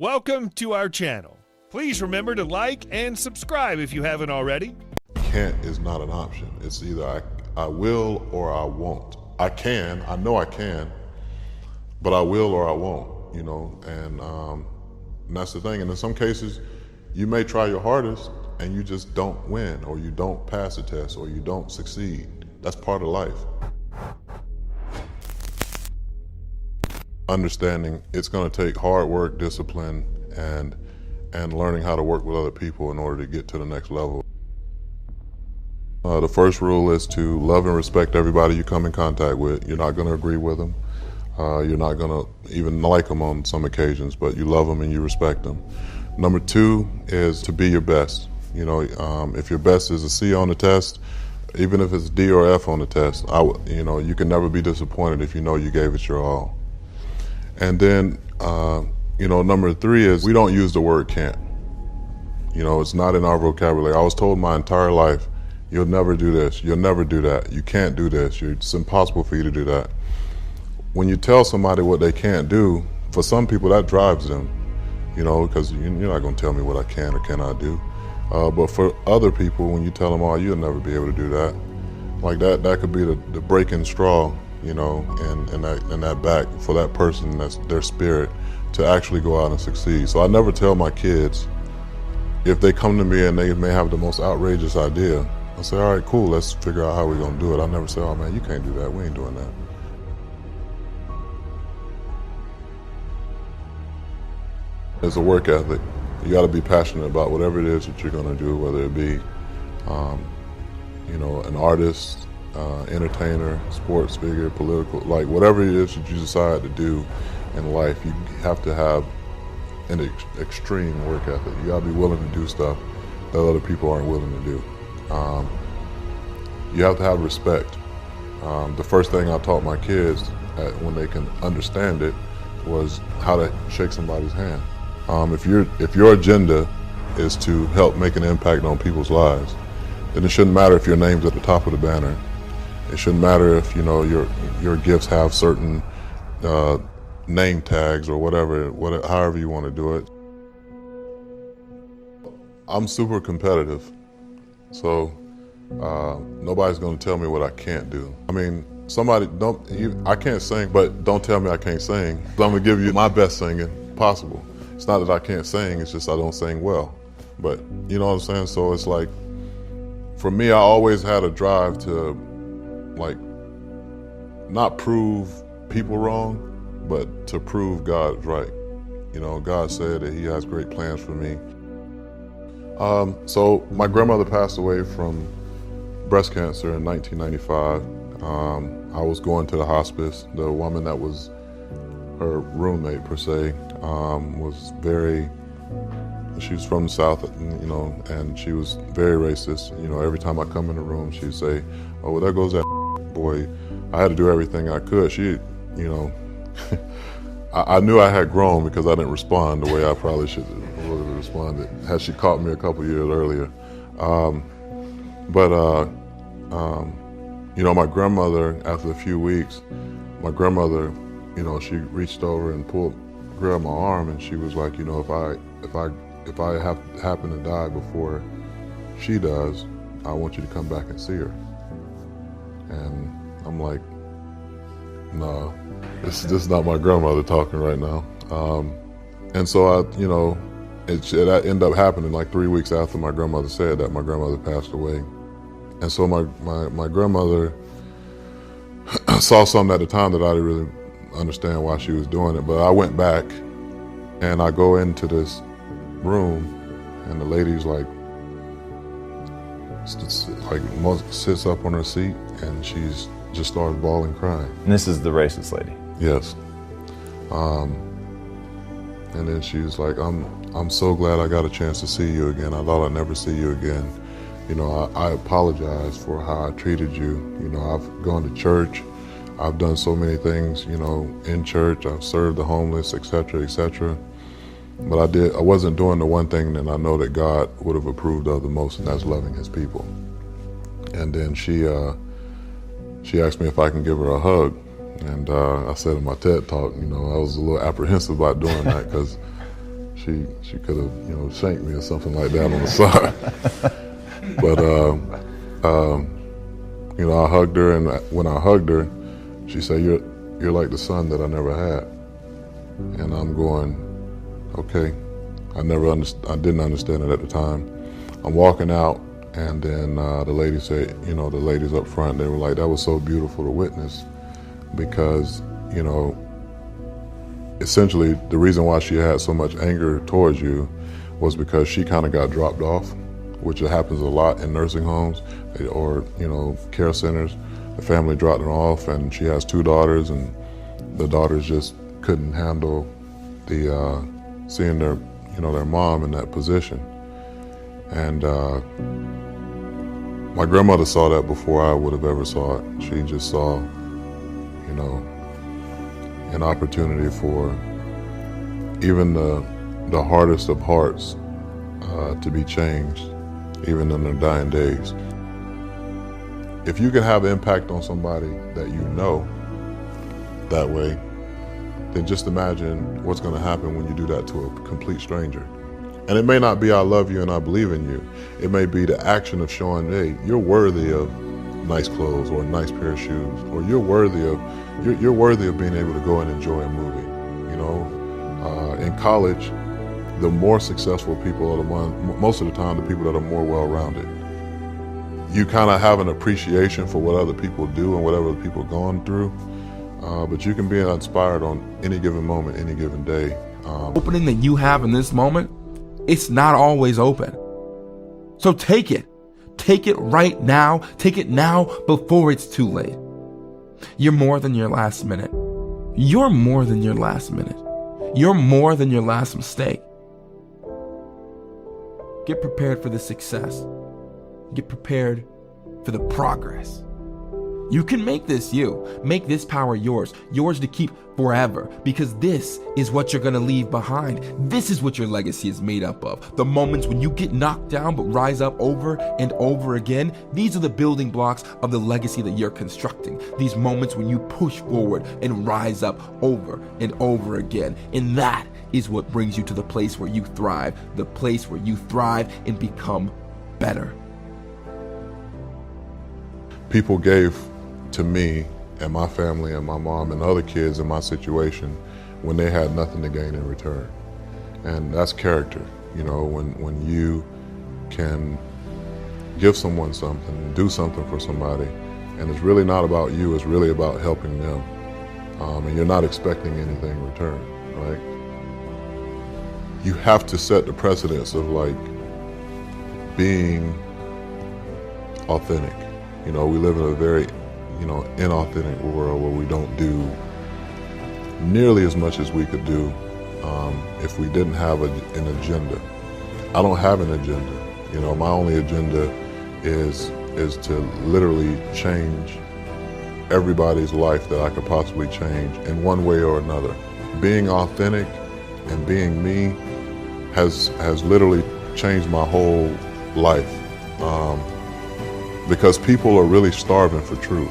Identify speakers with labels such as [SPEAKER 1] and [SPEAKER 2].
[SPEAKER 1] Welcome to our channel. Please remember to like and subscribe if you haven't already.
[SPEAKER 2] Can't is not an option. It's either I will or I won't. I can, I know I can, but I will or I won't, and that's the thing. And in some cases, you may try your hardest and you just don't win, or you don't pass the test, or you don't succeed. That's part of life. Understanding it's going to take hard work, discipline, and learning how to work with other people in order to get to the next level. The first rule is to love and respect everybody you come in contact with. You're not going to agree with them. You're not going to even like them on some occasions, but you love them and you respect them. Number two is to be your best. If your best is a C on the test, even if it's D or F on the test, you can never be disappointed if you know you gave it your all. And then, number three is we don't use the word can't. It's not in our vocabulary. I was told my entire life, you'll never do this, you'll never do that, you can't do this, it's impossible for you to do that. When you tell somebody what they can't do, for some people that drives them, because you're not going to tell me what I can or cannot do. But for other people, when you tell them, oh, you'll never be able to do that, like that could be the breaking straw, and that back for that person, that's their spirit, to actually go out and succeed. So I never tell my kids, if they come to me and they may have the most outrageous idea, I say, all right, cool, let's figure out how we're gonna do it. I never say, oh man, you can't do that, we ain't doing that. It's a work ethic. You gotta be passionate about whatever it is that you're gonna do, whether it be, an artist, entertainer, sports figure, political, like whatever it is that you decide to do in life, you have to have an extreme work ethic. You gotta be willing to do stuff that other people aren't willing to do. You have to have respect. The first thing I taught my kids when they can understand it was how to shake somebody's hand. If your agenda is to help make an impact on people's lives, then it shouldn't matter if your name's at the top of the banner. It shouldn't matter if your gifts have certain name tags or whatever, however you want to do it. I'm super competitive, so nobody's going to tell me what I can't do. I mean, I can't sing, but don't tell me I can't sing. I'm going to give you my best singing possible. It's not that I can't sing, it's just I don't sing well. But you know what I'm saying? So it's like, for me, I always had a drive to, not prove people wrong, but to prove God right. God said that He has great plans for me. So my grandmother passed away from breast cancer in 1995. I was going to the hospice. The woman that was her roommate, per se, she was from the South, and she was very racist. Every time I come in the room, she'd say, oh, well, there goes that boy. I had to do everything I could. I knew I had grown because I didn't respond the way I probably should have responded had she caught me a couple years earlier. My grandmother, after a few weeks, she reached over and grabbed my arm, and she was like, if I happen to die before she does, I want you to come back and see her. And I'm like, no, this is not my grandmother talking right now. And so that ended up happening like 3 weeks after my grandmother said that. My grandmother passed away. And so my grandmother saw something at the time that I didn't really understand why she was doing it. But I went back and I go into this room, and the lady's sits up on her seat, and she's just started bawling, crying.
[SPEAKER 3] And this is the racist lady?
[SPEAKER 2] Yes. And then she was like, I'm so glad I got a chance to see you again. I thought I'd never see you again. I apologize for how I treated you. I've gone to church. I've done so many things, in church. I've served the homeless, etc., etc. But I wasn't doing the one thing that I know that God would have approved of the most, and that's loving His people. And then she asked me if I can give her a hug. And I said in my TED Talk, I was a little apprehensive about doing that because she could have, you know, shanked me or something like that on the side. But you know, I hugged her, and when I hugged her, she said, "You're like the son that I never had." And I'm going, okay. I didn't understand it at the time. I'm walking out, and then the lady said, you know, the ladies up front, they were like, "That was so beautiful to witness," because, you know, essentially the reason why she had so much anger towards you was because she kind of got dropped off, which happens a lot in nursing homes or, you know, care centers. The family dropped her off, and she has 2 daughters, and the daughters just couldn't handle the seeing their, you know, their mom in that position. And my grandmother saw that before I would have ever saw it. She just saw, you know, an opportunity for even the hardest of hearts to be changed, even in their dying days. If you can have impact on somebody that you know that way, then just imagine what's going to happen when you do that to a complete stranger. And it may not be "I love you and I believe in you." It may be the action of showing, hey, you're worthy of nice clothes or a nice pair of shoes, or you're worthy of being able to go and enjoy a movie. You know, in college, the more successful people are the ones, most of the time, the people that are more well-rounded. You kind of have an appreciation for what other people do and whatever other people are going through, but you can be inspired on any given moment, any given day.
[SPEAKER 3] Opening that you have in this moment, it's not always open. So take it. Take it right now. Take it now before it's too late. You're more than your last minute. You're more than your last minute. You're more than your last mistake. Get prepared for the success. Get prepared for the progress. You can make this you. Make this power yours. Yours to keep forever. Because this is what you're going to leave behind. This is what your legacy is made up of. The moments when you get knocked down but rise up over and over again. These are the building blocks of the legacy that you're constructing. These moments when you push forward and rise up over and over again. And that is what brings you to the place where you thrive. The place where you thrive and become better.
[SPEAKER 2] People gave to me and my family and my mom and other kids in my situation when they had nothing to gain in return. And that's character, you know, when you can give someone something, do something for somebody, and it's really not about you, it's really about helping them. And you're not expecting anything in return, right? You have to set the precedence of like being authentic. You know, we live in a very, you know, inauthentic world where we don't do nearly as much as we could do if we didn't have an agenda. I don't have an agenda. You know, my only agenda is to literally change everybody's life that I could possibly change in one way or another. Being authentic and being me has literally changed my whole life. Because people are really starving for truth.